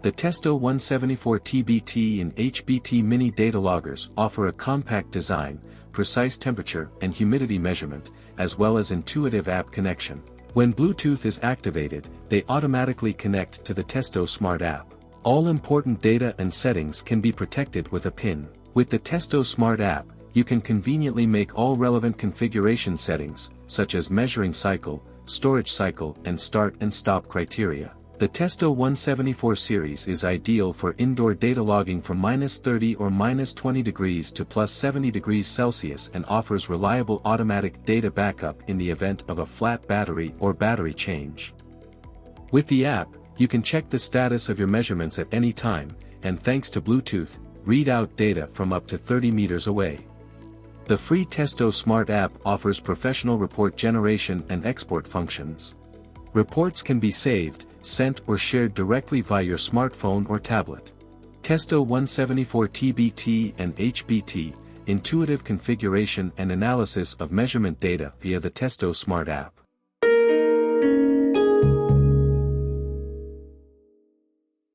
The Testo 174 TBT and HBT mini data loggers offer a compact design, precise temperature and humidity measurement, as well as intuitive app connection. When Bluetooth is activated, they automatically connect to the Testo Smart app. All important data and settings can be protected with a PIN. With the Testo Smart app, you can conveniently make all relevant configuration settings, such as measuring cycle, storage cycle and start and stop criteria. The Testo 174 series is ideal for indoor data logging from -30 or -20 degrees to +70 degrees Celsius and offers reliable automatic data backup in the event of a flat battery or battery change. With the app, you can check the status of your measurements at any time, and thanks to Bluetooth, read out data from up to 30 meters away. The free Testo Smart app offers professional report generation and export functions. Reports can be saved, sent or shared directly via your smartphone or tablet. Testo 174 TBT and HBT, intuitive configuration and analysis of measurement data via the Testo Smart app.